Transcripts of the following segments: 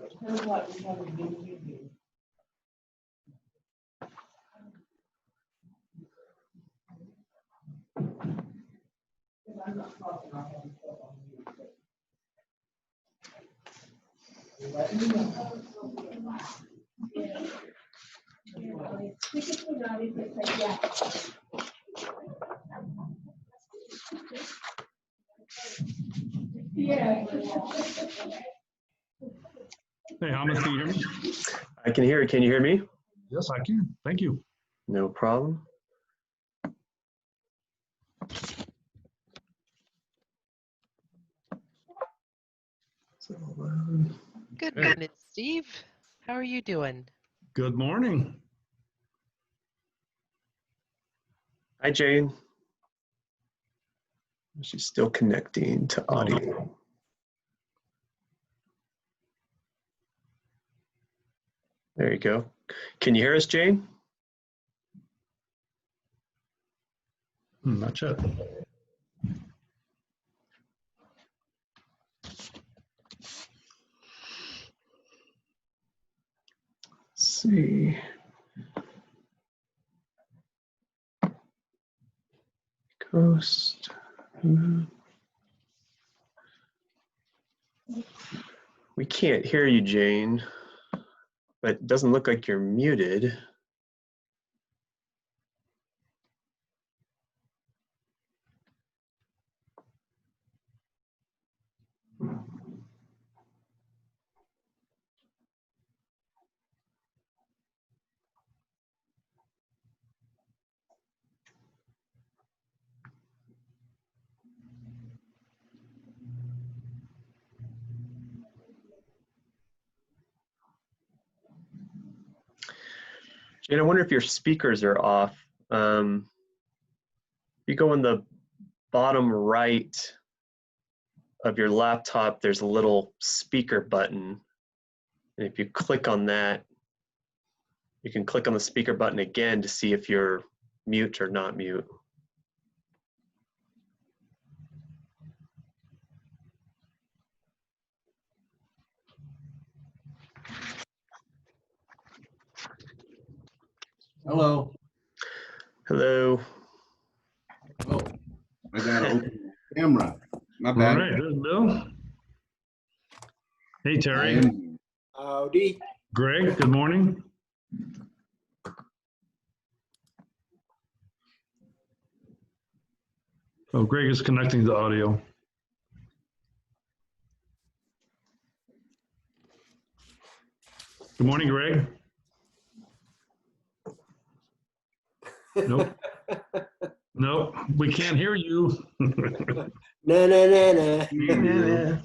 Sounds like we haven't been using. Because I'm not talking, I haven't put on mute, but- Let me know. Yeah. Hey, Hamid, can you hear me? I can hear you. Can you hear me? Yes, I can. Thank you. No problem. Good Hey. morning, Steve. How are you doing? Good morning. Hi, Jane. She's still connecting to audio. There you go. Can you hear us, Jane? Not yet. Let's see. Coast. We can't hear you, Jane, but it doesn't look like you're muted. Jane, I wonder if your speakers are off. If you go in the bottom right of your laptop, there's a little speaker button. And if you click on that, you can click on the speaker button again to see if you're mute or not mute. Hello. Hello. Oh, I gotta open the camera. My All bad. right, there's Bill. Hey, I Terry. am- Howdy. Greg, good morning. Oh, Greg is connecting to audio. Good morning, Greg. Nope. Nope, we can't hear you. Na na na na.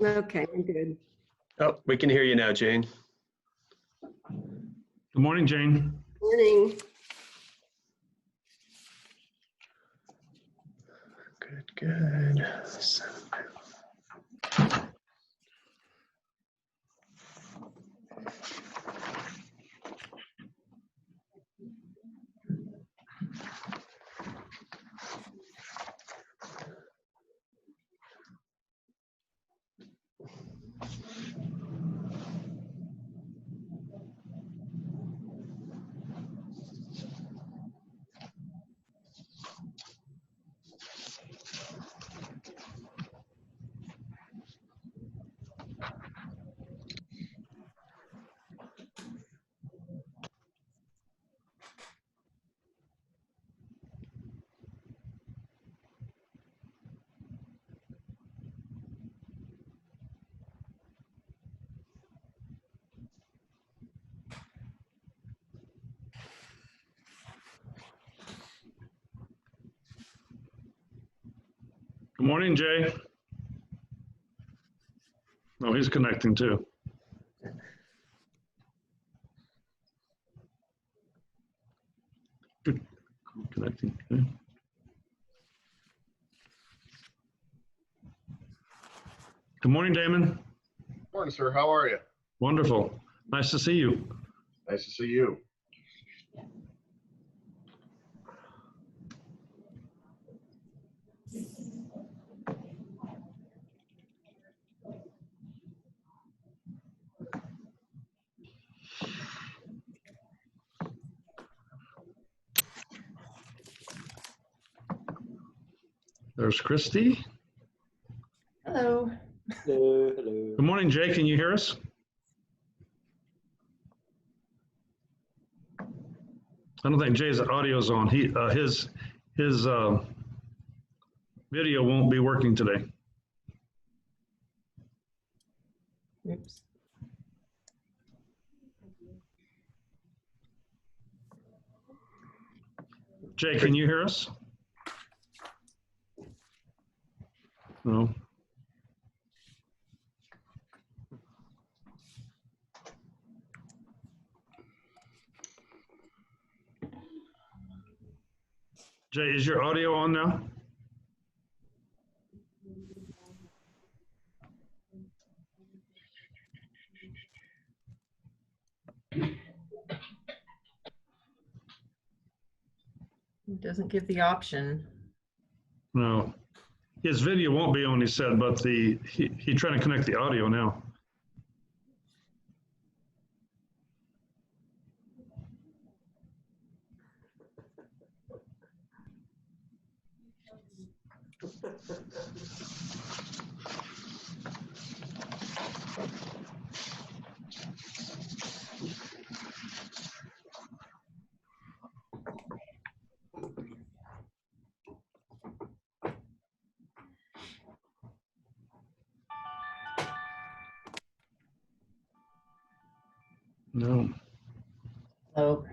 Okay, I'm good. Oh, we can hear you now, Jane. Good morning, Jane. Morning. Good, good. Good morning, Jay. Oh, he's connecting too. Good. Connecting. Okay. Good morning, Damon. Morning, sir. How are you? Wonderful. Nice to see you. Nice to see you. There's Christy. Hello. Hello, hello. Good morning, Jay. Can you hear us? I don't think Jay's audio's on. His video won't be working today. Oops. Jay, can you hear us? No. Jay, is your audio on now? It doesn't give the option. No. His video won't be on, he said, but he's trying to connect the audio now. No. Oh,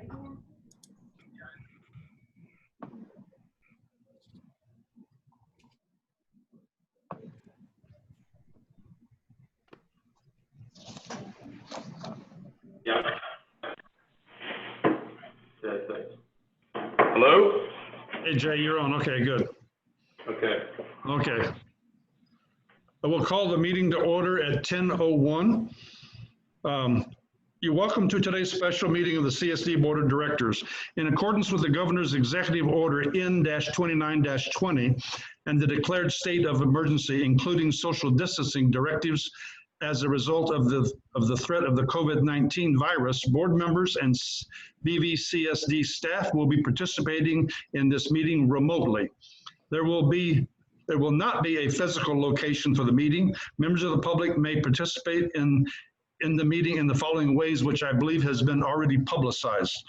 Hello? Hey, Jay, you're on. Okay, good. Okay. Okay. I will call the meeting to order at 10:01. You're welcome to today's special meeting of the CSD Board of Directors. In accordance with the Governor's Executive Order N-29-20 and the declared state of emergency, including social distancing directives as a result of the threat of the COVID-19 virus, board members and BVCSD staff will be participating in this meeting remotely. There will not be a physical location for the meeting. Members of the public may participate in the meeting in the following ways, which I believe has been already publicized.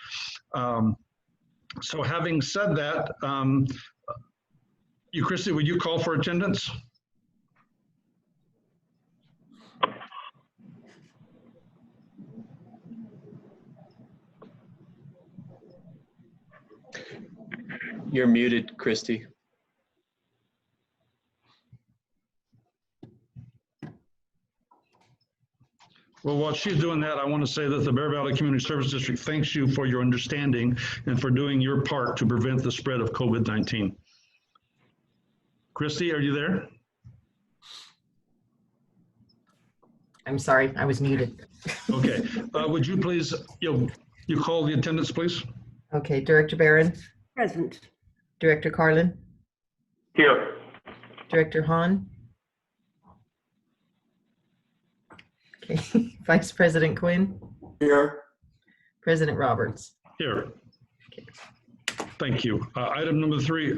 So having said that, Christy, would you call for attendance? You're muted, Christy. Well, while she's doing that, I want to say that the Bear Valley Community Service District thanks you for your understanding and for doing your part to prevent the spread of COVID-19. Christy, are you there? I'm sorry, I was muted. Okay. Would you please, you call the attendance, please? Okay, Director Barron, Present. Director Carlin, Here. Director Hahn. Okay, Vice President Quinn, Here. President Roberts. Here. Thank you. Item number 3,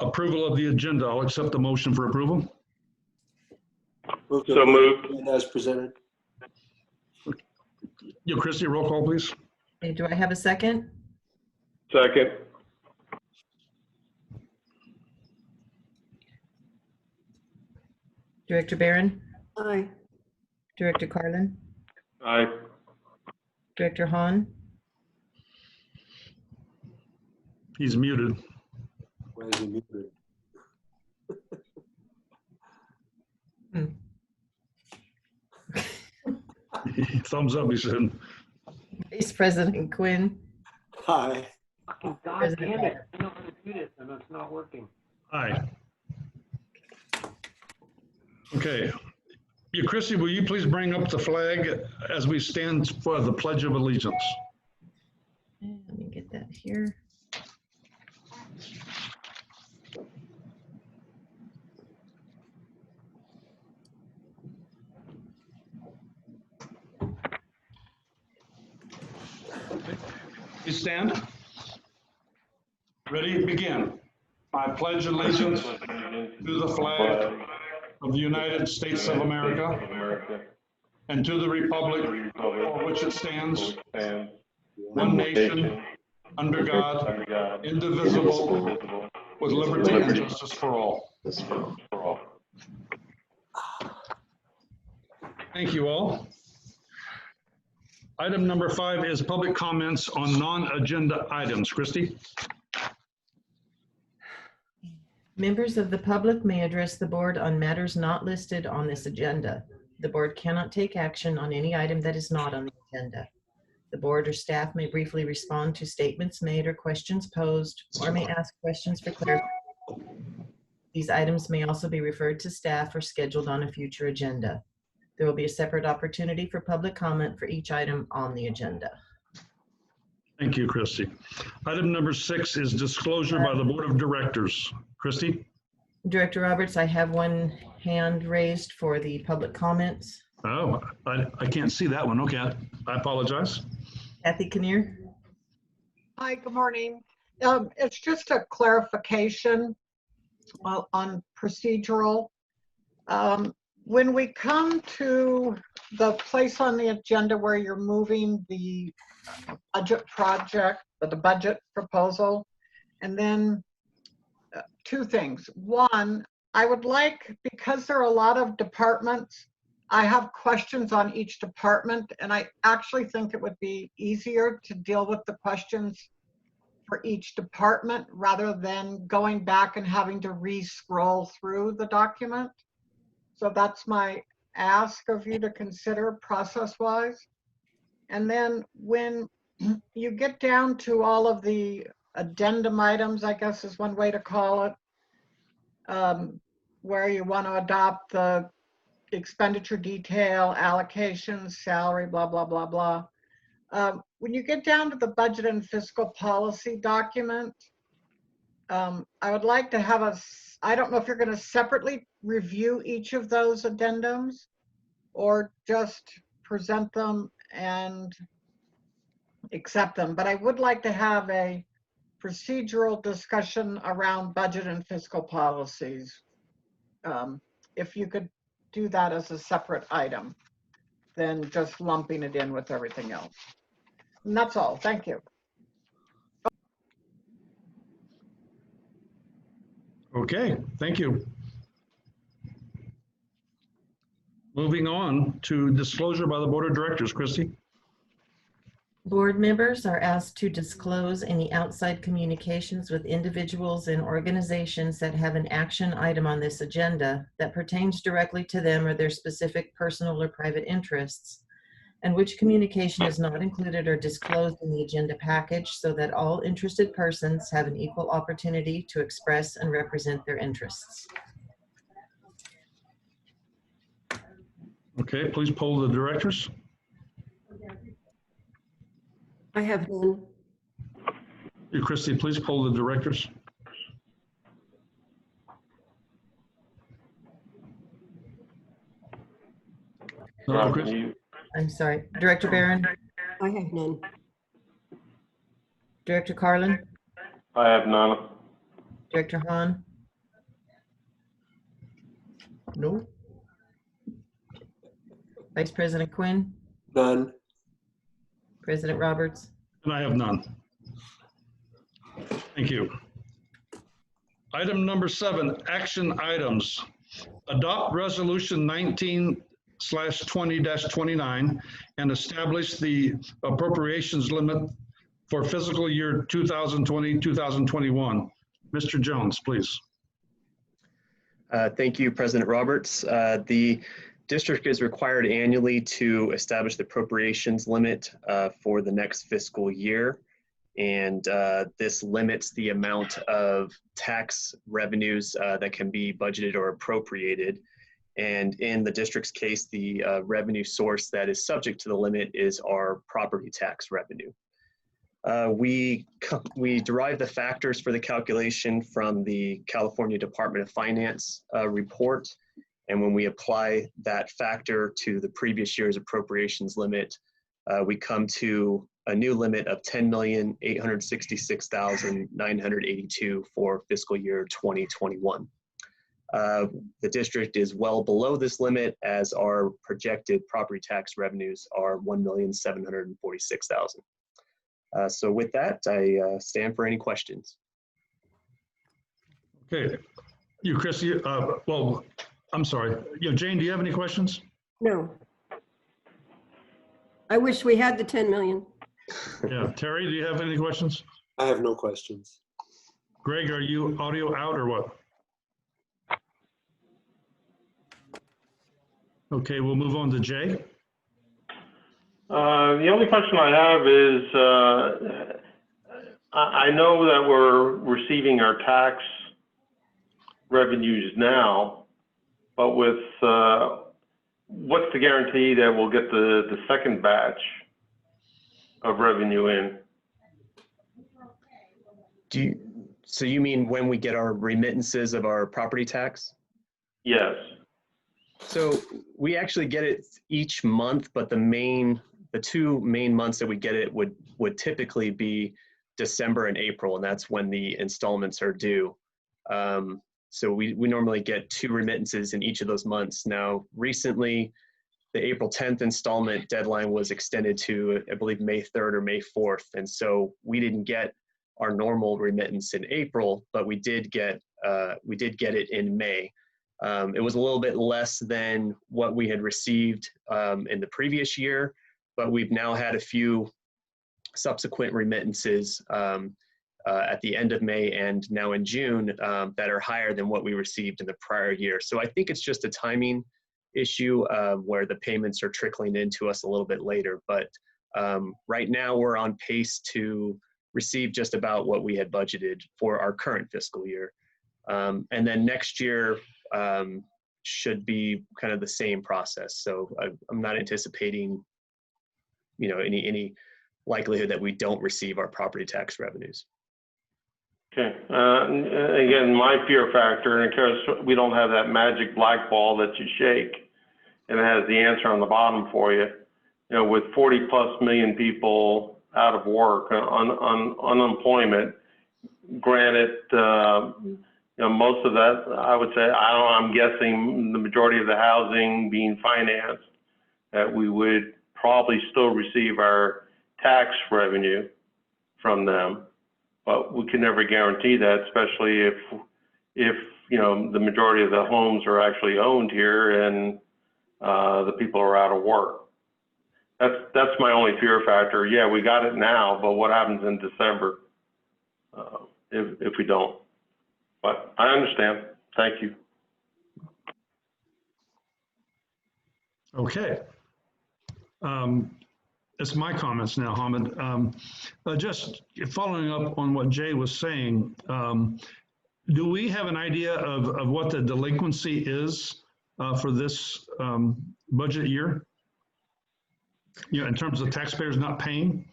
approval of the agenda. I'll accept the motion for approval. So moved. As presented. Christy, roll call, please. Okay, do I have a second? Second. Director Barron, Aye. Director Carlin, Aye. Director Hahn. He's muted. Why is he muted? Thumbs up, he said. Vice President Quinn, Hi. God President damn it. Roberts. I know how to do this and it's not working. Aye. Okay. Christy, will you please bring up the flag as we stand for the Pledge of Allegiance? Let me get that here. Please stand. Ready? Begin. I pledge allegiance to the flag of the United States of America and to the republic for which it stands, one nation, under God, indivisible, with liberty and justice for all. Thank you all. Item number 5 is public comments on non-agenda items. Christy? Members of the public may address the board on matters not listed on this agenda. The board cannot take action on any item that is not on the agenda. The board or staff may briefly respond to statements made or questions posed, or may ask questions for clarification. These items may also be referred to staff or scheduled on a future agenda. There will be a separate opportunity for public comment for each item on the agenda. Thank you, Christy. Item number 6 is disclosure by the Board of Directors. Christy? Director Roberts, I have one hand raised for the public comments. Oh, I can't see that one. Okay, I apologize. Kathy Kinnear? Hi, good morning. It's just a clarification on procedural. When we come to the place on the agenda where you're moving the budget project, the budget proposal, and then 2 things. One, I would like, because there are a lot of departments, I have questions on each department, and I actually think it would be easier to deal with the questions for each department rather than going back and having to re-scroll through the document. So that's my ask of you to consider process-wise. And then when you get down to all of the addendum items, I guess is one way to call it, where you want to adopt the expenditure detail, allocations, salary, blah, blah, blah, blah. When you get down to the budget and fiscal policy document, I would like to have I don't know if you're going to separately review each of those addendums or just present them and accept them, but I would like to have a procedural discussion around budget and fiscal policies. If you could do that as a separate item, than just lumping it in with everything else. And that's all. Thank you. Okay, thank you. Moving on to disclosure by the Board of Directors. Christy? Board members are asked to disclose any outside communications with individuals and organizations that have an action item on this agenda that pertains directly to them or their specific personal or private interests, and which communication is not included or disclosed in the agenda package, so that all interested persons have an equal opportunity to express and represent their interests. Okay, please poll the directors. I have none. You, Christy, please poll the directors. Hello, Chris? I'm sorry. Director Barron? I have none. Director Carlin? I have none. Director Hahn? No. Vice President Quinn? None. President Roberts? And I have none. Thank you. Item number 7, action items. Adopt resolution 19/20-29 and establish the appropriations limit for fiscal year 2020-2021. Mr. Jones, please. Thank you, President Roberts. The district is required annually to establish the appropriations limit for the next fiscal year. And this limits the amount of tax revenues that can be budgeted or appropriated. And in the district's case, the revenue source that is subject to the limit is our property tax revenue. We derive the factors for the calculation from the California Department of Finance report. And when we apply that factor to the previous year's appropriations limit, we come to a new limit of $10,866,982 for fiscal year 2021. The district is well below this limit as our projected property tax revenues are $1,746,000. So with that, I stand for any questions. Okay. You, Chrissy, well, I'm sorry. Jane, do you have any questions? No. I wish we had the 10 million. Yeah. Terry, do you have any questions? I have no questions. Greg, are you audio out or what? Okay, we'll move on to Jay. The only question I have is, I know that we're receiving our tax revenues now, but with, what's the guarantee that we'll get the second batch of revenue in? So you mean when we get our remittances of our property tax? Yes. So we actually get it each month, but the two main months that we get it would typically be December and April, and that's when the installments are due. So we normally get 2 remittances in each of those months. Now, recently, the April 10th installment deadline was extended to, I believe, May 3rd or May 4th, and so we didn't get our normal remittance in April, but we did get it in May. It was a little bit less than what we had received in the previous year, but we've now had a few subsequent remittances at the end of May and now in June that are higher than what we received in the prior year. So I think it's just a timing issue where the payments are trickling into us a little bit later. But right now we're on pace to receive just about what we had budgeted for our current fiscal year. And then next year should be kind of the same process. So I'm not anticipating, any likelihood that we don't receive our property tax revenues. Okay. Again, my fear factor, in case we don't have that magic black ball that you shake and it has the answer on the bottom for you. With 40+ million people out of work, unemployment, granted, most of that, I would say, I'm guessing the majority of the housing being financed, that we would probably still receive our tax revenue from them, but we can never guarantee that, especially if the majority of the homes are actually owned here and the people are out of work. That's my only fear factor. Yeah, we got it now, but what happens in December if we don't? But I understand. Thank you. Okay. It's my comments now, Hamid. Just following up on what Jay was saying, do we have an idea of what the delinquency is for this budget year? In terms of taxpayers not paying?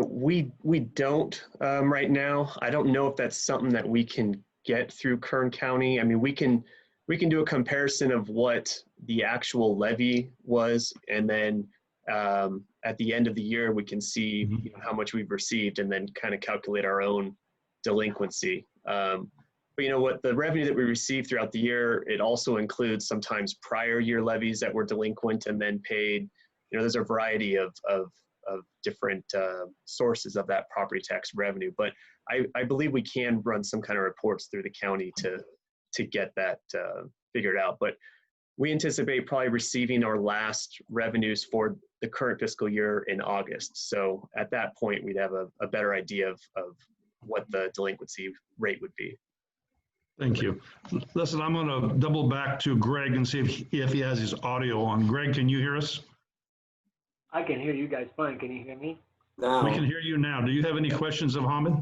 We don't right now. I don't know if that's something that we can get through Kern County. I mean, we can do a comparison of what the actual levy was, and then at the end of the year, we can see how much we've received, and then kind of calculate our own delinquency. But what the revenue that we receive throughout the year, it also includes sometimes prior year levies that were delinquent and then paid. There's a variety of different sources of that property tax revenue, but I believe we can run some kind of reports through the county to get that figured out. But we anticipate probably receiving our last revenues for the current fiscal year in August. So at that point, we'd have a better idea of what the delinquency rate would be. Thank you. Listen, I'm going to double back to Greg and see if he has his audio on. Greg, can you hear us? I can hear you guys fine. Can you hear me? Now, We can hear you now. Do you have any questions of Hamid?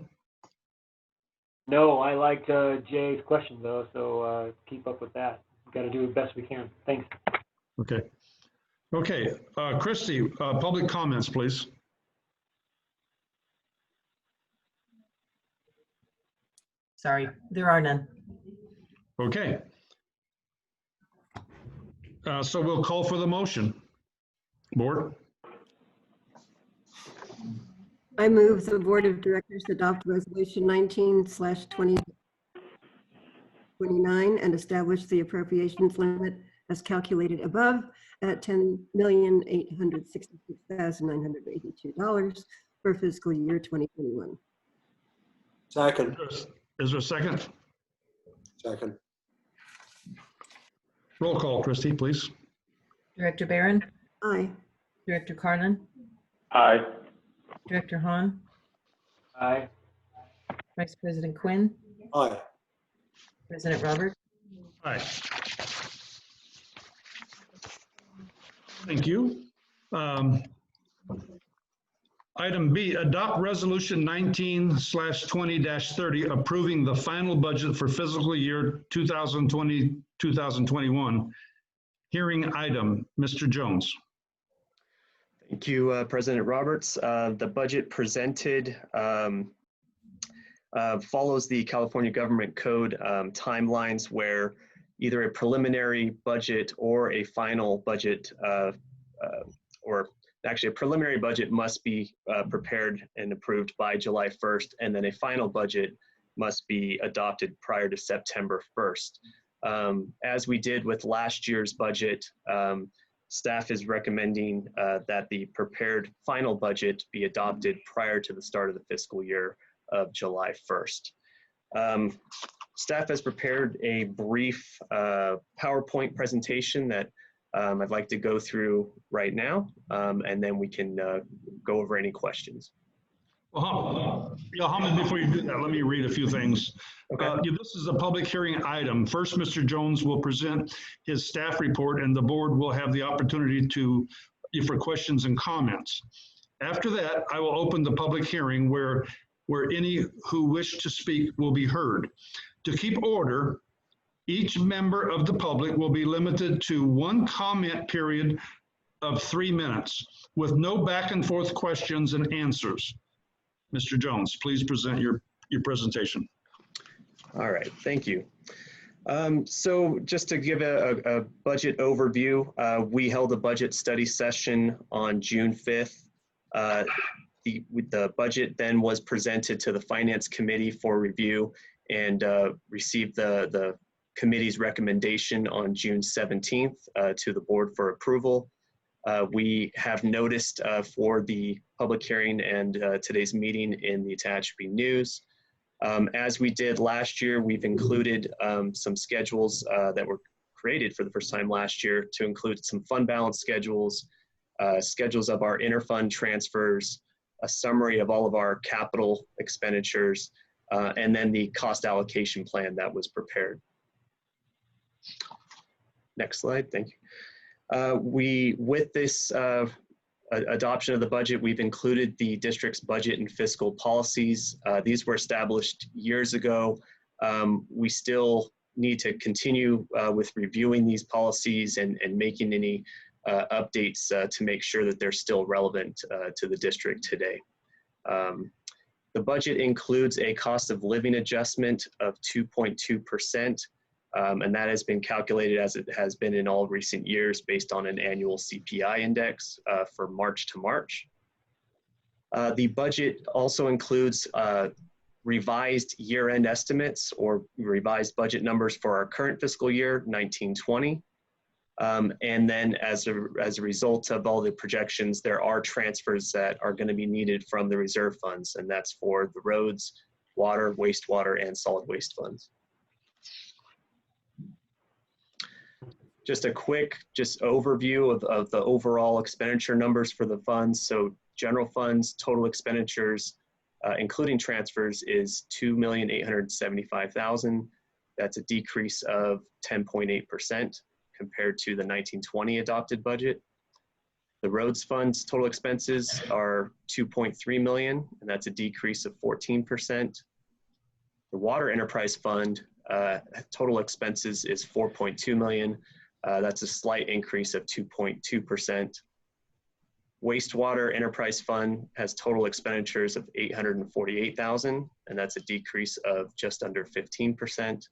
No, I liked Jay's question though, so keep up with that. We've got to do the best we can. Thanks. Okay. Okay. Christy, public comments, please. Sorry, there are none. Okay. So we'll call for the motion. Board? I move the Board of Directors adopt Resolution 19/2029 and establish the appropriations limit as calculated above at $10,866,982 for fiscal year 2021. Second. Is there a second? Second. Roll call, Christie, please. Director Barron, Aye. Director Carlin, Aye. Director Hahn, Aye. Vice President Quinn, Aye. President Roberts. Aye. Thank you. Item B, adopt resolution 19/20-30 approving the final budget for fiscal year 2020-2021. Hearing item, Mr. Jones. Thank you, President Roberts. The budget presented follows the California Government Code timelines where either a preliminary budget or a final budget, or actually a preliminary budget must be prepared and approved by July 1st, and then a final budget must be adopted prior to September 1st. As we did with last year's budget, staff is recommending that the prepared final budget be adopted prior to the start of the fiscal year of July 1st. Staff has prepared a brief PowerPoint presentation that I'd like to go through right now, and then we can go over any questions. Well, Hamid, before you do that, let me read a few things. Okay. This is a public hearing item. First, Mr. Jones will present his staff report, and the board will have the opportunity for questions and comments. After that, I will open the public hearing where any who wish to speak will be heard. To keep order, each member of the public will be limited to one comment period of 3 minutes with no back and forth questions and answers. Mr. Jones, please present your presentation. All right, thank you. So just to give a budget overview, we held a budget study session on June 5th. The budget then was presented to the Finance Committee for review and received the committee's recommendation on June 17th to the board for approval. We have noticed for the public hearing and today's meeting in the Tehachapi News. As we did last year, we've included some schedules that were created for the first time last year to include some fund balance schedules, schedules of our interfund transfers, a summary of all of our capital expenditures, and then the cost allocation plan that was prepared. Next slide, thank you. With this adoption of the budget, we've included the district's budget and fiscal policies. These were established years ago. We still need to continue with reviewing these policies and making any updates to make sure that they're still relevant to the district today. The budget includes a cost of living adjustment of 2.2%. And that has been calculated as it has been in all recent years based on an annual CPI index for March to March. The budget also includes revised year-end estimates or revised budget numbers for our current fiscal year, 1920. And then as a result of all the projections, there are transfers that are going to be needed from the reserve funds, and that's for the roads, water, wastewater, and solid waste funds. Just a quick overview of the overall expenditure numbers for the funds. So general funds, total expenditures, including transfers, is $2,875,000. That's a decrease of 10.8% compared to the 1920 adopted budget. The roads funds total expenses are $2.3 million, and that's a decrease of 14%. The water enterprise fund total expenses is $4.2 million. That's a slight increase of 2.2%. Wastewater enterprise fund has total expenditures of $848,000, and that's a decrease of just under 15%.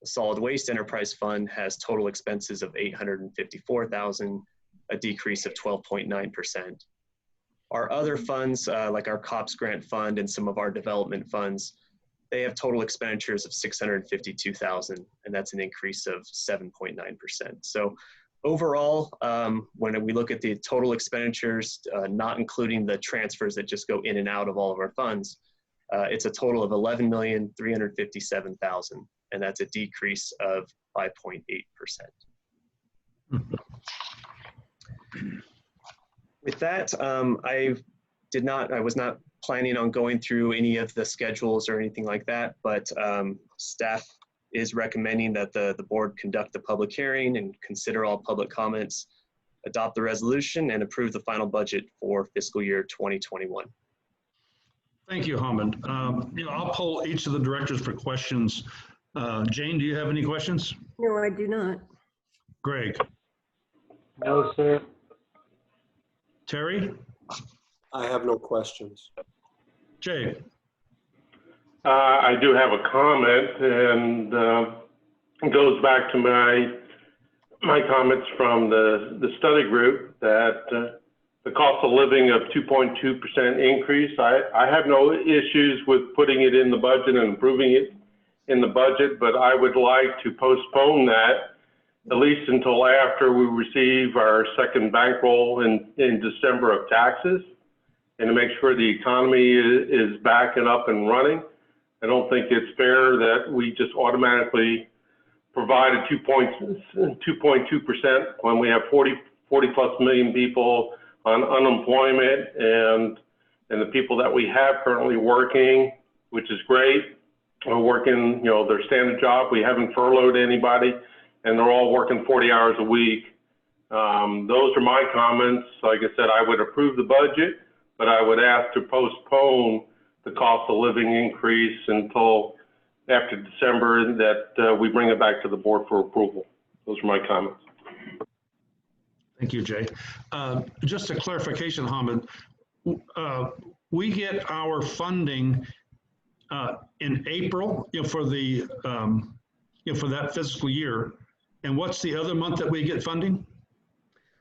The solid waste enterprise fund has total expenses of $854,000, a decrease of 12.9%. Our other funds, like our COPS grant fund and some of our development funds, they have total expenditures of $652,000, and that's an increase of 7.9%. So overall, when we look at the total expenditures, not including the transfers that just go in and out of all of our funds, it's a total of $11,357,000, and that's a decrease of 5.8%. With that, I was not planning on going through any of the schedules or anything like that, but staff is recommending that the board conduct the public hearing and consider all public comments, adopt the resolution, and approve the final budget for fiscal year 2021. Thank you, Hamid. I'll poll each of the directors for questions. Jane, do you have any questions? No, I do not. Greg? No, sir. Terry? I have no questions. Jay? I do have a comment, and it goes back to my comments from the study group that the cost of living of 2.2% increase. I have no issues with putting it in the budget and improving it in the budget, but I would like to postpone that at least until after we receive our second bankroll in December of taxes, and to make sure the economy is back and up and running. I don't think it's fair that we just automatically provide a 2.2% when we have 40 plus million people on unemployment, and the people that we have currently working, which is great, are working, their standard job. We haven't furloughed anybody, and they're all working 40 hours a week. Those are my comments. Like I said, I would approve the budget, but I would ask to postpone the cost of living increase until after December, that we bring it back to the board for approval. Those are my comments. Thank you, Jay. Just a clarification, Hamid. We get our funding in April, for the for that fiscal year. And what's the other month that we get funding?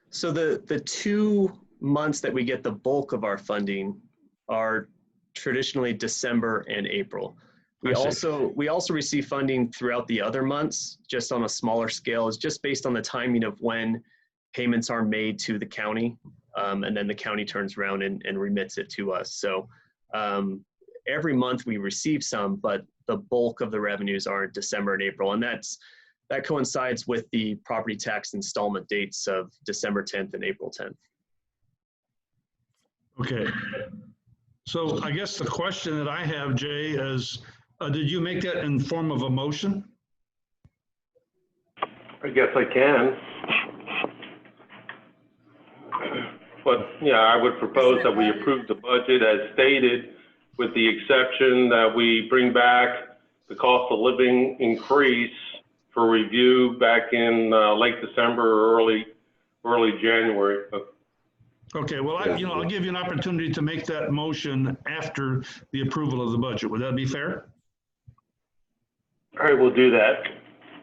So the 2 months that we get the bulk of our funding are traditionally December and April. We also receive funding throughout the other months, just on a smaller scale. It's just based on the timing of when payments are made to the county, and then the county turns around and remits it to us. So every month we receive some, but the bulk of the revenues are December and April, and that coincides with the property tax installment dates of December 10th and April 10th. Okay. So I guess the question that I have, Jay, is did you make that in form of a motion? I guess I can. But yeah, I would propose that we approve the budget as stated, with the exception that we bring back the cost of living increase for review back in late December or early January. Okay, well, I'll give you an opportunity to make that motion after the approval of the budget. Would that be fair? All right, we'll do that.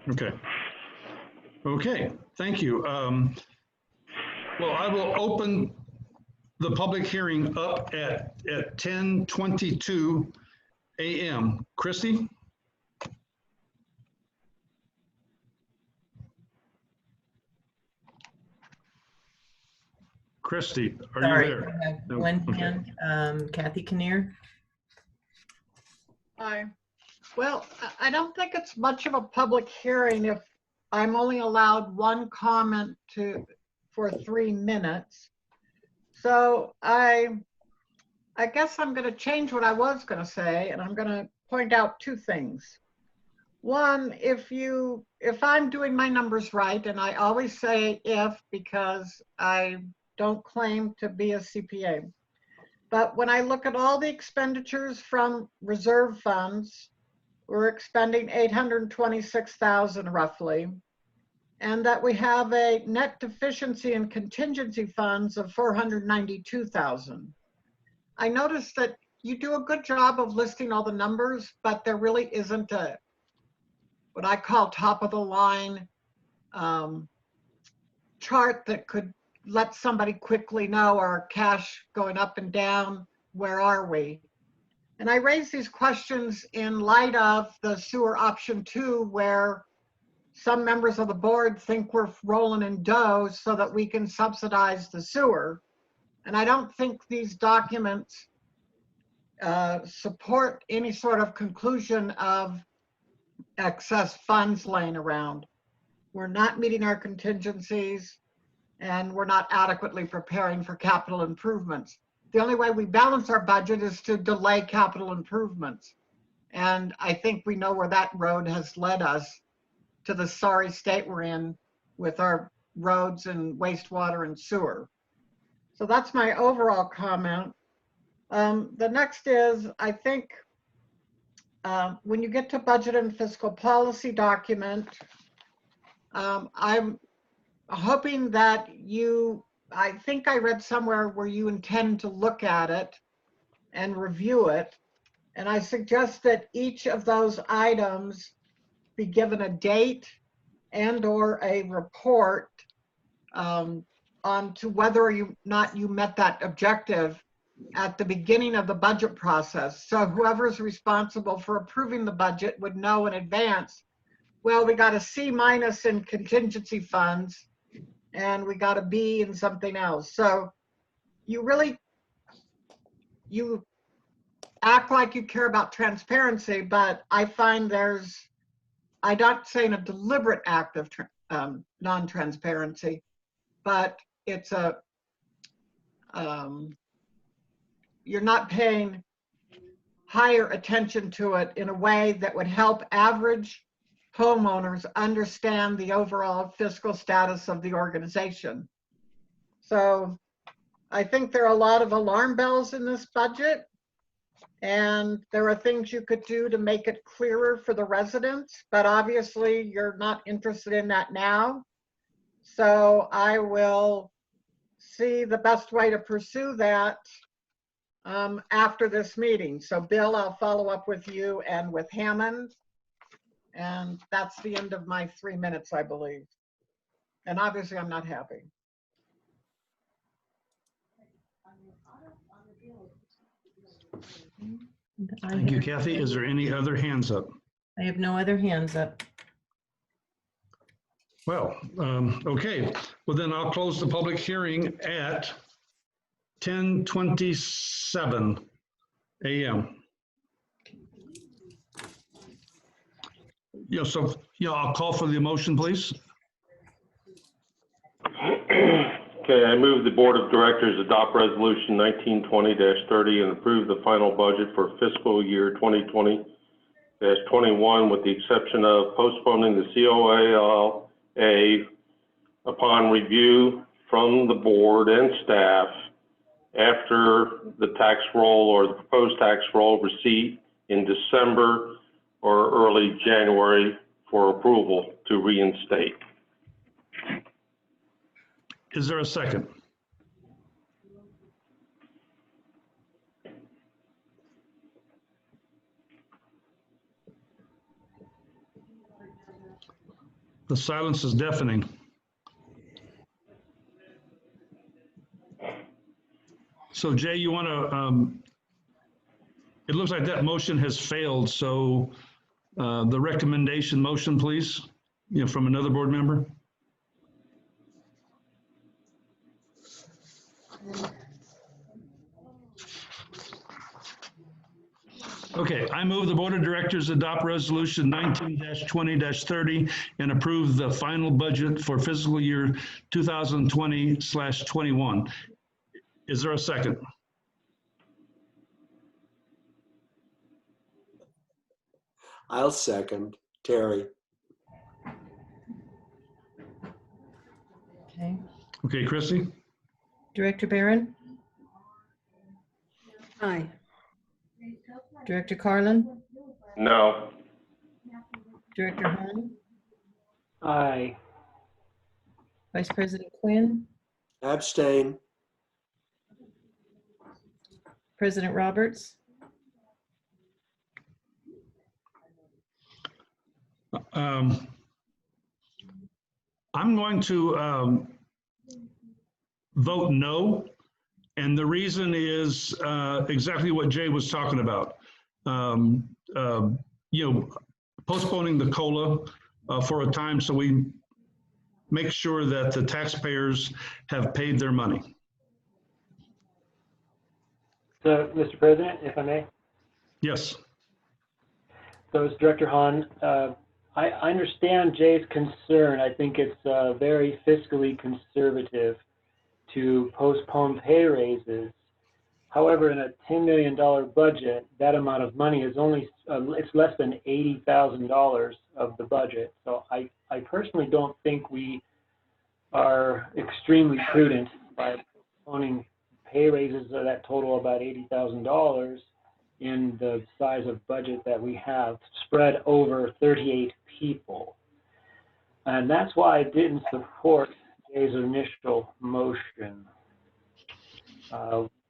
Okay. Okay, thank you. Well, I will open the public hearing up at 10:22 a.m. Christy? Christy, are you there? I have No, one okay. hand. Kathy Kinnear. Hi. Well, I don't think it's much of a public hearing if I'm only allowed one comment for 3 minutes. So I guess I'm going to change what I was going to say, and I'm going to point out 2 things. One, if I'm doing my numbers right, and I always say if because I don't claim to be a CPA, but when I look at all the expenditures from reserve funds, we're expending $826,000 roughly, and that we have a net deficiency in contingency funds of $492,000. I noticed that you do a good job of listing all the numbers, but there really isn't a what I call top of the line chart that could let somebody quickly know our cash going up and down, where are we? And I raise these questions in light of the sewer option 2, where some members of the board think we're rolling in dough so that we can subsidize the sewer. And I don't think these documents support any sort of conclusion of excess funds laying around. We're not meeting our contingencies, and we're not adequately preparing for capital improvements. The only way we balance our budget is to delay capital improvements. And I think we know where that road has led us, to the sorry state we're in with our roads and wastewater and sewer. So that's my overall comment. The next is, I think when you get to budget and fiscal policy document, I'm hoping that I think I read somewhere where you intend to look at it and review it. And I suggest that each of those items be given a date and or a report on to whether or not you met that objective at the beginning of the budget process. So whoever's responsible for approving the budget would know in advance, well, we got a C- in contingency funds, and we got a B in something else. So you act like you care about transparency, but I find I'm not saying a deliberate act of non-transparency, but it's you're not paying higher attention to it in a way that would help average homeowners understand the overall fiscal status of the organization. So I think there are a lot of alarm bells in this budget, and there are things you could do to make it clearer for the residents, but obviously you're not interested in that now. So I will see the best way to pursue that after this meeting. So Bill, I'll follow up with you and with Hammond. And that's the end of my 3 minutes, I believe. And obviously I'm not happy. Thank you, Kathy. Is there any other hands up? I have no other hands up. Well, okay. Well, then I'll close the public hearing at 10:27 a.m. I'll call for the motion, please. Okay, I move the Board of Directors adopt Resolution 1920-30 and approve the final budget for fiscal year 2020-21 with the exception of postponing the COLA upon review from the board and staff after the tax roll or the proposed tax roll receipt in December or early January for approval to reinstate. Is there a second? The silence is deafening. So Jay, you want to, it looks like that motion has failed. So the recommendation motion, please, from another board member. Okay, I move the Board of Directors adopt Resolution 19-20-30 and approve the final budget for fiscal year 2020/21. Is there a second? I'll second. Terry. Okay. Okay, Chrissy? Director Barron? Aye. Director Carlin? No. Director Hahn? Aye. Vice President Quinn? Abstain. President Roberts? I'm going to vote no. And the reason is exactly what Jay was talking about. Postponing the COLA for a time so we make sure that the taxpayers have paid their money. So, Mr. President, if I may. Yes. So, as Director Hahn, I understand Jay's concern. I think it's very fiscally conservative to postpone pay raises. However, in a $10 million budget, that amount of money is only, it's less than $80,000 of the budget. So I personally don't think we are extremely prudent by postponing pay raises that total about $80,000 in the size of budget that we have spread over 38 people. And that's why I didn't support Jay's initial motion.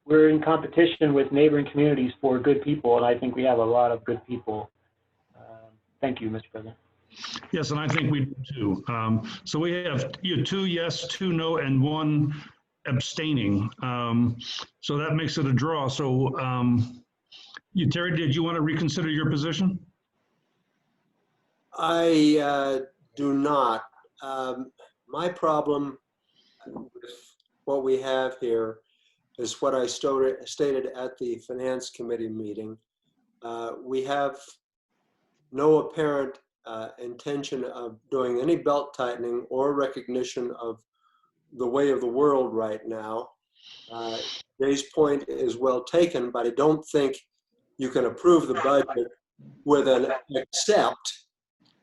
We're in competition with neighboring communities for good people, and I think we have a lot of good people. Thank you, Mr. President. Yes, and I think we do too. So we have 2 yes, 2 no, and 1 abstaining. So that makes it a draw. So Terry, did you want to reconsider your position? I do not. My problem with what we have here is what I stated at the Finance Committee meeting. We have no apparent intention of doing any belt tightening or recognition of the way of the world right now. Jay's point is well taken, but I don't think you can approve the budget with an accept.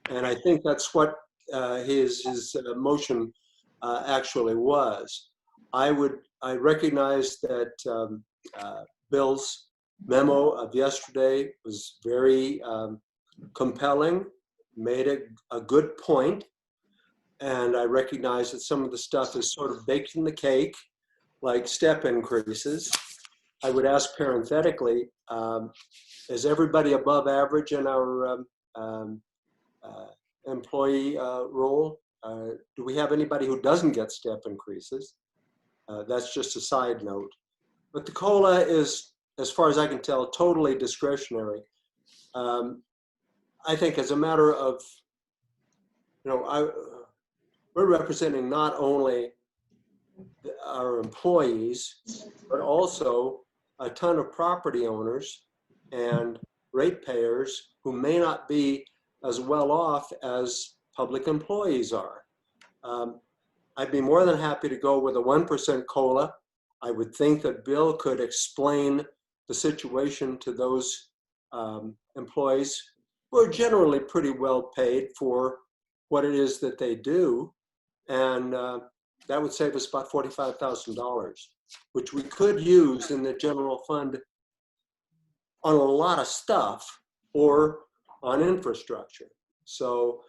And I think that's what his motion actually was. I recognize that Bill's memo of yesterday was very compelling, made a good point, and I recognize that some of the stuff is sort of baked in the cake, like step increases. I would ask parenthetically, is everybody above average in our employee role? Do we have anybody who doesn't get step increases? That's just a side note. But the COLA is, as far as I can tell, totally discretionary. I think as a matter of, we're representing not only our employees, but also a ton of property owners and ratepayers who may not be as well off as public employees are. I'd be more than happy to go with a 1% COLA. I would think that Bill could explain the situation to those employees who are generally pretty well paid for what it is that they do. And that would save us about $45,000, which we could use in the general fund on a lot of stuff or on infrastructure. So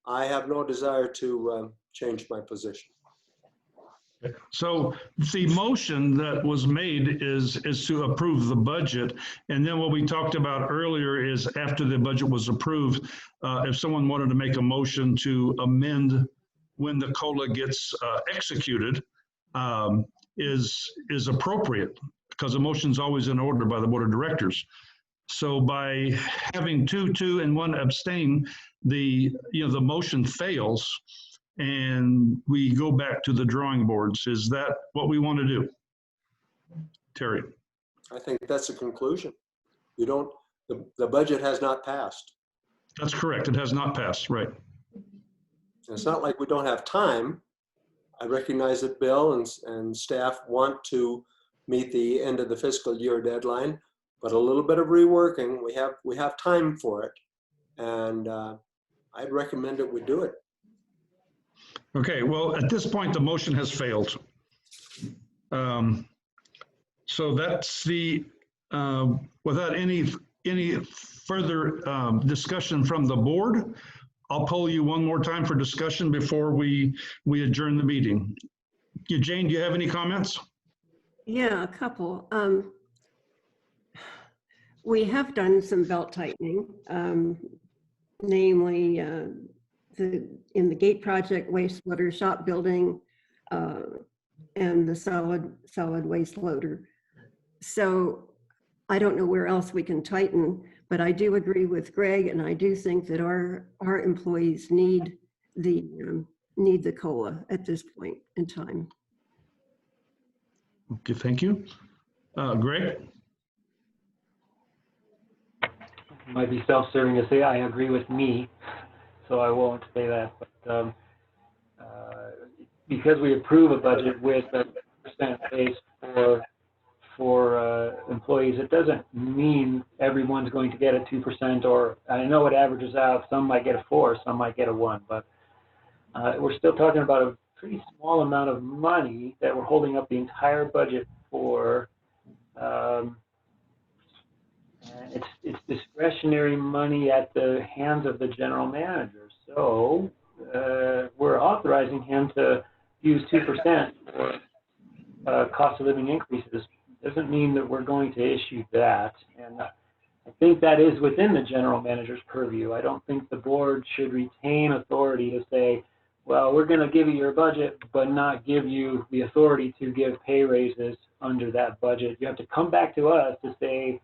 I have no desire to change my position. So the motion that was made is to approve the budget. And then what we talked about earlier is after the budget was approved, if someone wanted to make a motion to amend when the COLA gets executed, is appropriate, because a motion's always in order by the board of directors. So by having 2 and 1 abstain, the motion fails and we go back to the drawing boards. Is that what we want to do? Terry? I think that's a conclusion. The budget has not passed. That's correct. It has not passed, right. It's not like we don't have time. I recognize that Bill and staff want to meet the end of the fiscal year deadline, but a little bit of reworking, we have time for it. And I'd recommend that we do it. Okay, well, at this point, the motion has failed. So that's the, without any further discussion from the board, I'll poll you one more time for discussion before we adjourn the meeting. Jane, do you have any comments? Yeah, a couple. We have done some belt tightening, namely in the gate project, wastewater shop building, and the solid waste loader. So I don't know where else we can tighten, but I do agree with Greg, and I do think that our employees need the COLA at this point in time. Okay, thank you. Greg? Might be self-serving to say I agree with me, so I won't say that. But because we approve a budget with a percent base for employees, it doesn't mean everyone's going to get a 2%, or I know it averages out. Some might get a 4, some might get a 1, but we're still talking about a pretty small amount of money that we're holding up the entire budget for. It's discretionary money at the hands of the general manager. So we're authorizing him to use 2% for cost of living increases. Doesn't mean that we're going to issue that. And I think that is within the general manager's purview. I don't think the board should retain authority to say, well, we're going to give you your budget, but not give you the authority to give pay raises under that budget. You have to come back to us to say,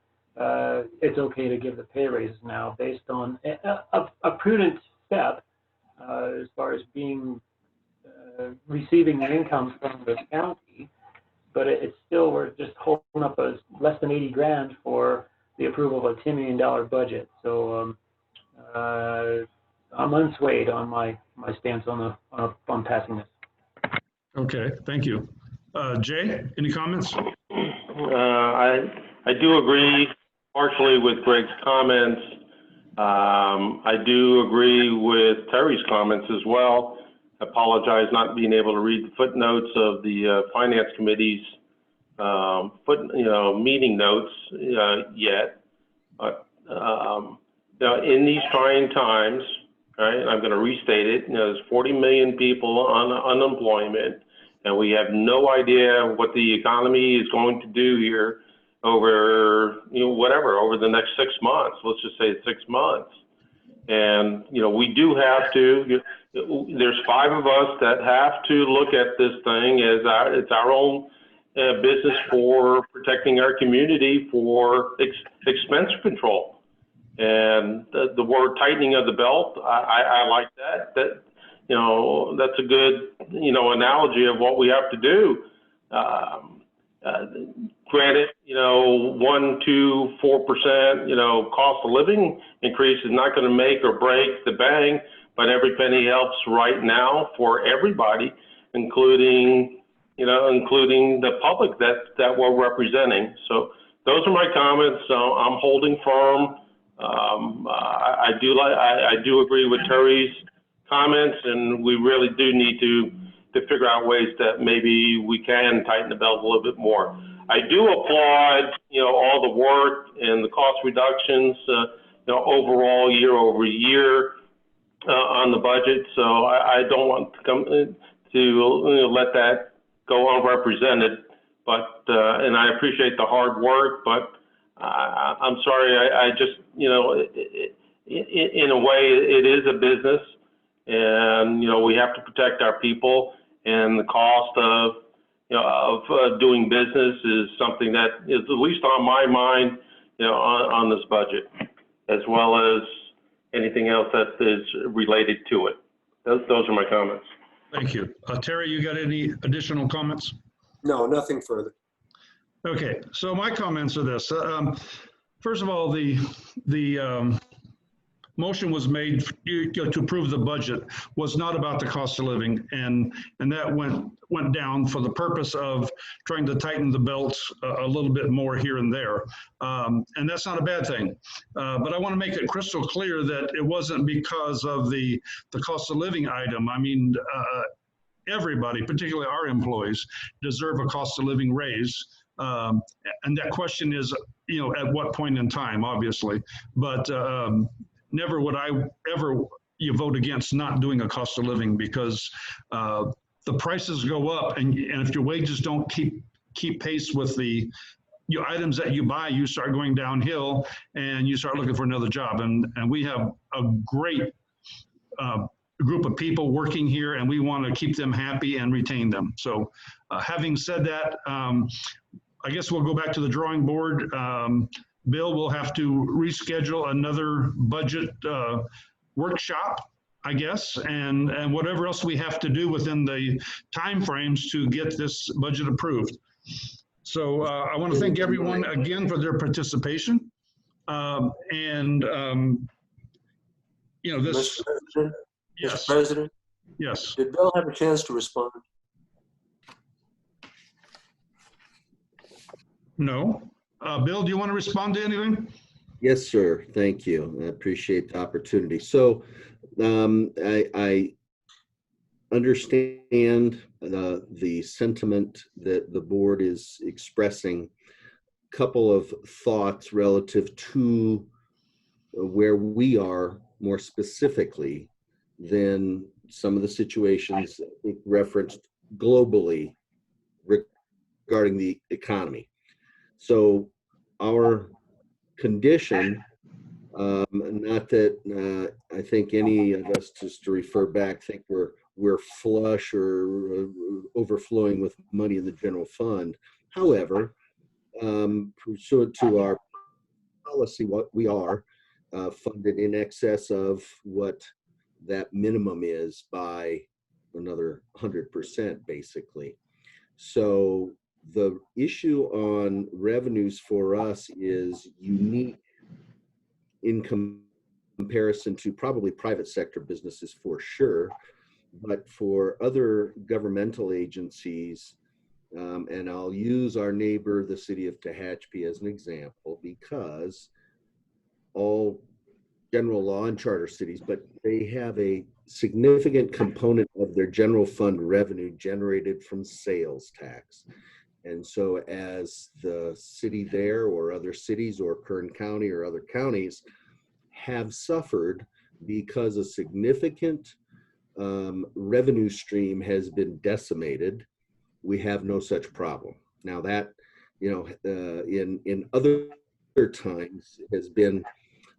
it's okay to give the pay raises now based on a prudent step as far as being receiving the income from the county, but it's still, we're just holding up a less than 80 grand for the approval of a $10 million budget. So I'm unswayed on my stance on passing this. Okay, thank you. Jay, any comments? I do agree partially with Greg's comments. I do agree with Terry's comments as well. Apologize not being able to read the footnotes of the Finance Committee's meeting notes yet. But in these trying times, right, I'm going to restate it. There's 40 million people on unemployment, and we have no idea what the economy is going to do here over, over the next 6 months. Let's just say 6 months. And, we do have to, there's 5 of us that have to look at this thing as it's our own business for protecting our community for expense control. And the word tightening of the belt, I like that. That's a good, analogy of what we have to do. Granted, 1, 2, 4%, cost of living increase is not going to make or break the bank, but every penny helps right now for everybody, including the public that we're representing. So those are my comments. So I'm holding firm. I do agree with Terry's comments, and we really do need to figure out ways that maybe we can tighten the belt a little bit more. I do applaud, all the work and the cost reductions, overall year over year on the budget. So I don't want to come to let that go unrepresented. But and I appreciate the hard work, but I'm sorry, I just, in a way, it is a business, and we have to protect our people, and the cost of doing business is something that is at least on my mind, on this budget, as well as anything else that is related to it. Those are my comments. Thank you. Terry, you got any additional comments? No, nothing further. Okay, so my comments are this. First of all, the motion was made to approve the budget was not about the cost of living, and that went down for the purpose of trying to tighten the belts a little bit more here and there, and that's not a bad thing. But I want to make it crystal clear that it wasn't because of the cost of living item. I mean, everybody, particularly our employees, deserve a cost of living raise. And that question is, at what point in time, obviously, but never would I ever vote against not doing a cost of living, because the prices go up, and if your wages don't keep pace with the items that you buy, you start going downhill and you start looking for another job. And we have a group of people working here, and we want to keep them happy and retain them. So having said that, I guess we'll go back to the drawing board. Bill will have to reschedule another budget workshop, I guess, and whatever else we have to do within the timeframes to get this budget approved. So I want to thank everyone again for their participation. You know, this. Mr. President? Yes. Mr. President, Yes. did Bill have a chance to respond? No. Bill, do you want to respond to anything? Yes, sir. Thank you. I appreciate the opportunity. So I understand the sentiment that the board is expressing. Couple of thoughts relative to where we are more specifically than some of the situations I think referenced globally regarding the economy. So our condition, not that I think any of us, just to refer back, think we're flush or overflowing with money in the general fund. However, pursuant to our policy, what we are funded in excess of what that minimum is by another 100%, basically. So the issue on revenues for us is unique in comparison to probably private sector businesses for sure, but for other governmental agencies, and I'll use our neighbor, the city of Tehachapi, as an example, because all general law and charter cities, but they have a significant component of their general fund revenue generated from sales tax. And so as the city there or other cities or Kern County or other counties have suffered because a significant revenue stream has been decimated, we have no such problem. Now that, you know, in other times has been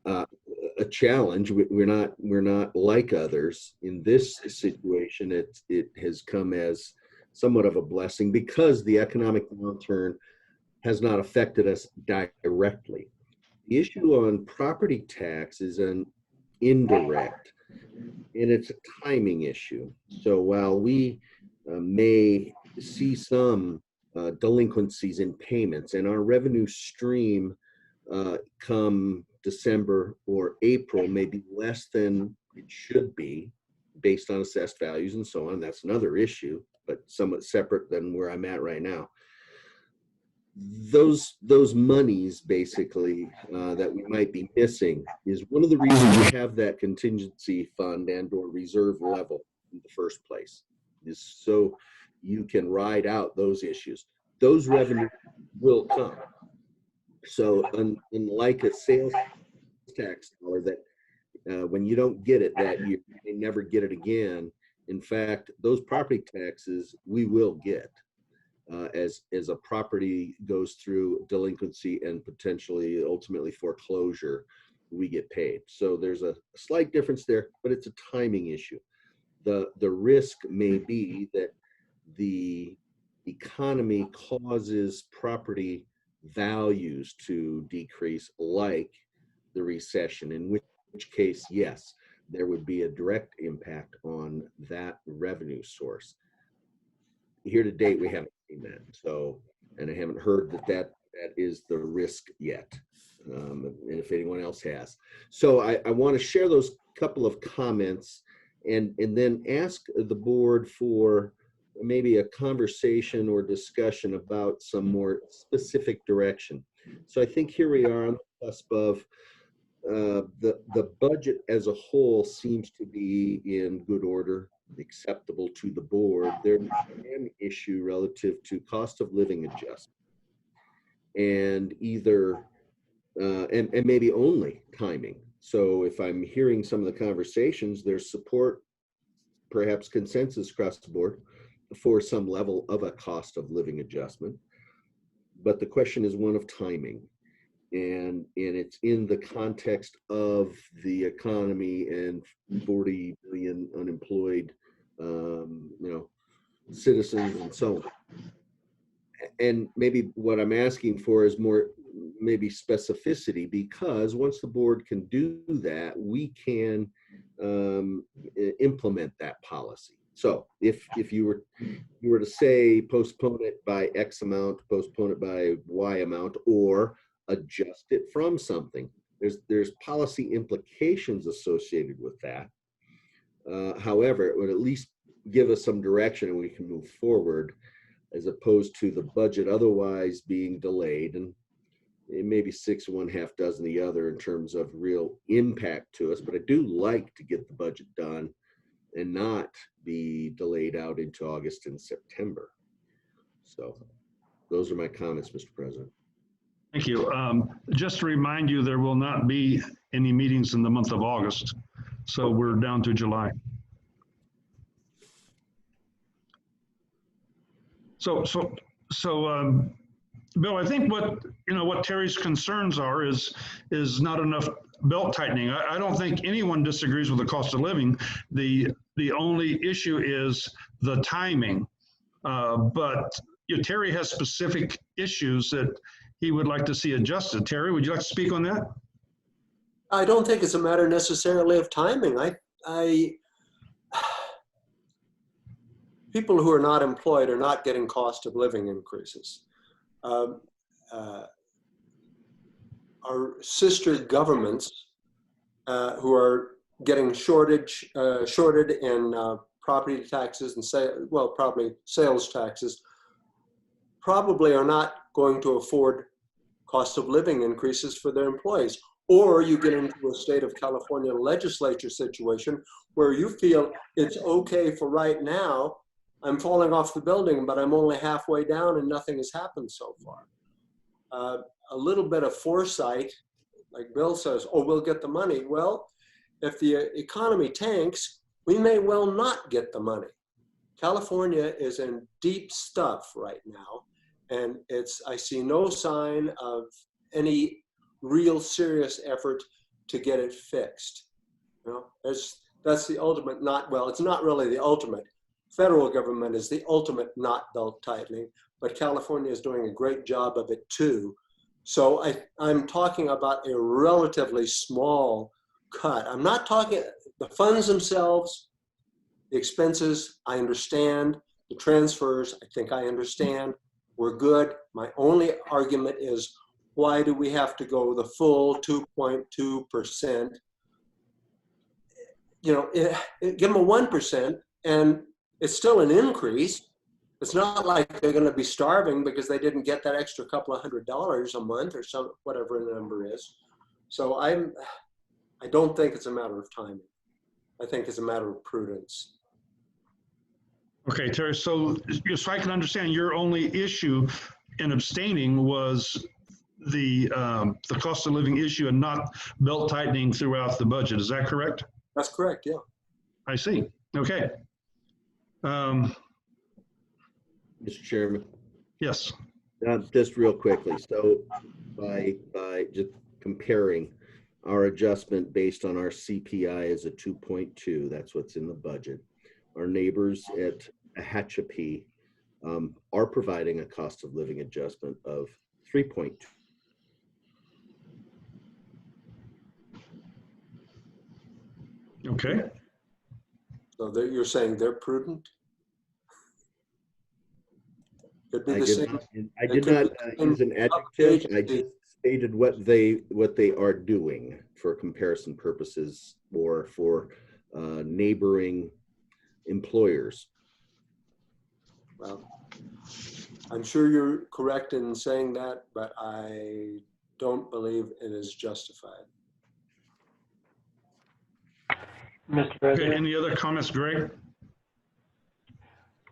a challenge. We're not like others. In this situation, it has come as somewhat of a blessing because the economic downturn has not affected us directly. The issue on property tax is an indirect, and it's a timing issue. So while we may see some delinquencies in payments, and our revenue stream come December or April may be less than it should be based on assessed values and so on. That's another issue, but somewhat separate than where I'm at right now. Those monies basically that we might be missing is one of the reasons we have that contingency fund and or reserve level in the first place, is so you can ride out those issues. Those revenues will come. So unlike a sales tax dollar that when you don't get it that year, you may never get it again. In fact, those property taxes we will get as a property goes through delinquency and potentially ultimately foreclosure, we get paid. So there's a slight difference there, but it's a timing issue. The risk may be that the economy causes property values to decrease like the recession, in which case, yes, there would be a direct impact on that revenue source. Here to date, we haven't seen that. So, and I haven't heard that is the risk yet. And if anyone else has. So I want to share those couple of comments and then ask the board for maybe a conversation or discussion about some more specific direction. So I think here we are on the cusp of the budget as a whole seems to be in good order, acceptable to the board. There's an issue relative to cost of living adjustment and either and maybe only timing. So if I'm hearing some of the conversations, there's support, perhaps consensus across the board for some level of a cost of living adjustment. But the question is one of timing. and it's in the context of the economy and 40 million unemployed, citizens and so on. And maybe what I'm asking for is more maybe specificity, because once the board can do that, we can implement that policy. So if you were to say postpone it by X amount, postpone it by Y amount, or adjust it from something, there's policy implications associated with that. However, it would at least give us some direction and we can move forward, as opposed to the budget otherwise being delayed, and maybe 6 of one, half dozen the other in terms of real impact to us. But I do like to get the budget done and not be delayed out into August and September. So those are my comments, Mr. President. Thank you. Just to remind you, there will not be any meetings in the month of August. So we're down to July. So, Bill, I think what Terry's concerns are is not enough belt tightening. I don't think anyone disagrees with the cost of living. The only issue is the timing. But Terry has specific issues that he would like to see adjusted. Terry, would you like to speak on that? I don't think it's a matter necessarily of timing. People who are not employed are not getting cost of living increases. Our sister governments who are getting shorted in property taxes and probably sales taxes, probably are not going to afford cost of living increases for their employees. Or you get into a state of California legislature situation where you feel it's okay for right now, I'm falling off the building, but I'm only halfway down and nothing has happened so far. A little bit of foresight, like Bill says, oh, we'll get the money. Well, if the economy tanks, we may well not get the money. California is in deep stuff right now, and I see no sign of any real serious effort to get it fixed. That's the ultimate it's not really the ultimate. Federal government is the ultimate not belt tightening, but California is doing a great job of it too. So I'm talking about a relatively small cut. I'm not talking the funds themselves, the expenses, I understand. The transfers, I think I understand. We're good. My only argument is, why do we have to go the full 2.2%? Give them a 1%, and it's still an increase. It's not like they're going to be starving because they didn't get that extra couple of $100 a month or whatever the number is. So I don't think it's a matter of timing. I think it's a matter of prudence. Okay, Terry, so I can understand, your only issue in abstaining was the cost of living issue and not belt tightening throughout the budget. Is that correct? That's correct, yeah. I see. Okay. Mr. Chairman. Yes. Just real quickly. So by just comparing our adjustment based on our CPI is a 2.2, that's what's in the budget. Our neighbors at Tehachapi are providing a cost of living adjustment of 3.2. Okay. So you're saying they're prudent? Could be I the did same. not, I did not use an adjective. I just stated what they are doing for comparison purposes or for neighboring employers. Well, I'm sure you're correct in saying that, but I don't believe it is justified. Mr. President? Okay, any other comments, Greg?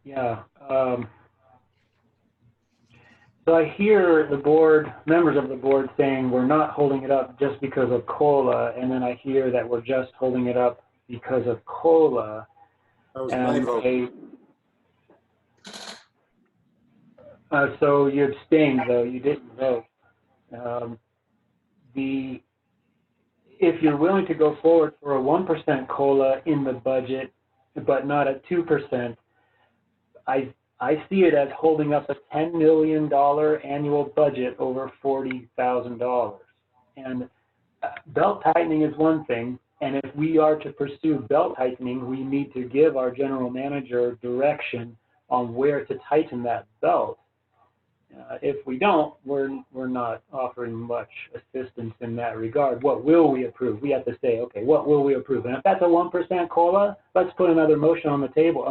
Yeah. So I hear the board, members of the board saying we're not holding it up just because of COLA, and then I hear that we're just holding it up because of COLA. That was my vote. So you abstained, though. You didn't vote. if you're willing to go forward for a 1% COLA in the budget, but not a 2%, I see it as holding up a $10 million annual budget over $40,000. And belt tightening is one thing, and if we are to pursue belt tightening, we need to give our general manager direction on where to tighten that belt. If we don't, we're not offering much assistance in that regard. What will we approve? We have to say, okay, what will we approve? And if that's a 1% COLA, let's put another motion on the table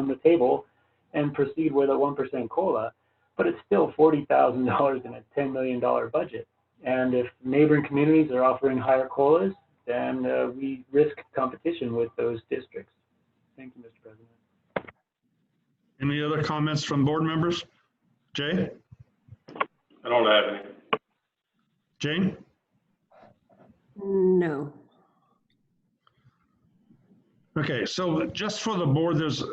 and proceed with a 1% COLA. But it's still $40,000 in a $10 million budget. And if neighboring communities are offering higher COLAs, then we risk competition with those districts. Thank you, Mr. President. Any other comments from board members? Jay? I don't have any. Jane? No. Okay, so just for the board, there's,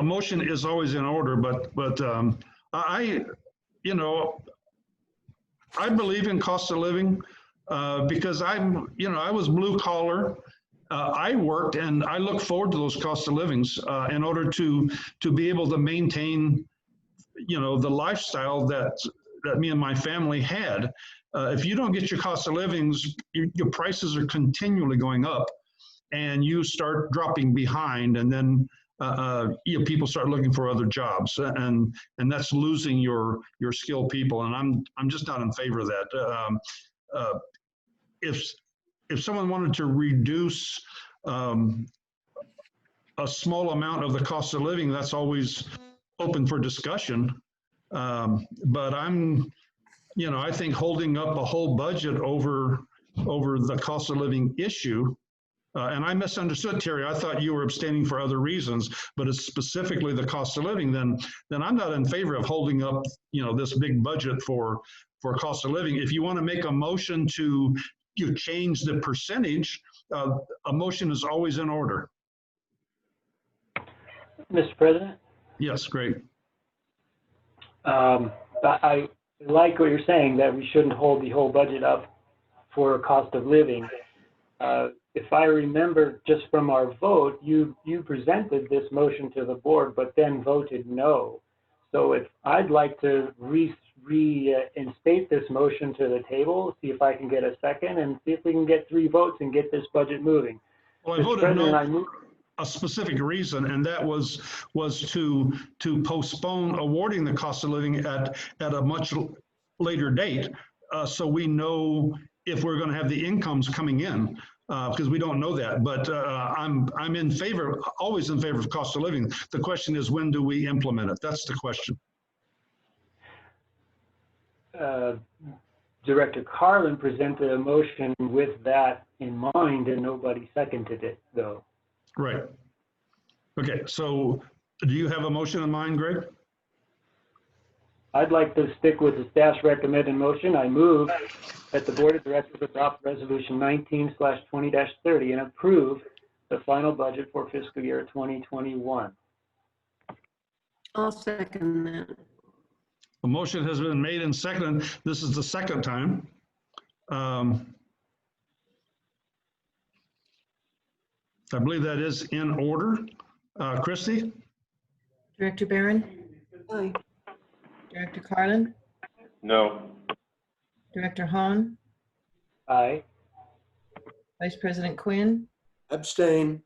motion is always in order, but I believe in cost of living because I was blue collar. I worked and I look forward to those cost of livings in order to be able to maintain, the lifestyle that me and my family had. If you don't get your cost of livings, your prices are continually going up and you start dropping behind, and then people start looking for other jobs, and that's losing your skilled people, and I'm just not in favor of that. If someone wanted to reduce a small amount of the cost of living, that's always open for discussion. But I think holding up a whole budget over the cost of living issue, and I misunderstood, Terry. I thought you were abstaining for other reasons, but it's specifically the cost of living. Then I'm not in favor of holding up, this big budget for cost of living. If you want to make a motion to change the percentage, a motion is always in order. Mr. President? Yes, great. I like what you're saying, that we shouldn't hold the whole budget up for cost of living. If I remember just from our vote, you presented this motion to the board, but then voted no. So if I'd like to reinstate this motion to the table, see if I can get a second, and see if we can get 3 votes and get this budget moving. Well, I voted no. A specific reason, and that was to postpone awarding the cost of living at a much later date, so we know if we're going to have the incomes coming in, because we don't know that. But I'm in favor, always in favor of cost of living. The question is, when do we implement it? That's the question. Director Carlin presented a motion with that in mind, and nobody seconded it, though. Right. Okay, so do you have a motion in mind, Greg? I'd like to stick with the staff's recommended motion. I move that the Board of Directors adopt Resolution 19/20-30 and approve the final budget for fiscal year 2021. I'll second that. A motion has been made and seconded. This is the second time. I believe that is in order. Christy? Director Barron? Aye. Director Carlin? No. Director Hahn? Aye. Vice President Quinn? Abstain.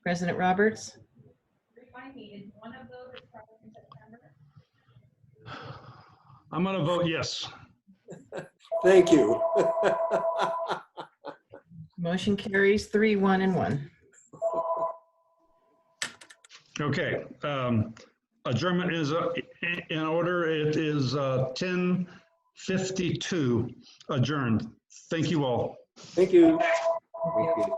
President Roberts? I'm going to vote yes. Thank you. Motion carries 3, 1, and 1. Okay. Adjournment is in order. It is 10:52 adjourned. Thank you all. Thank you. Thank you.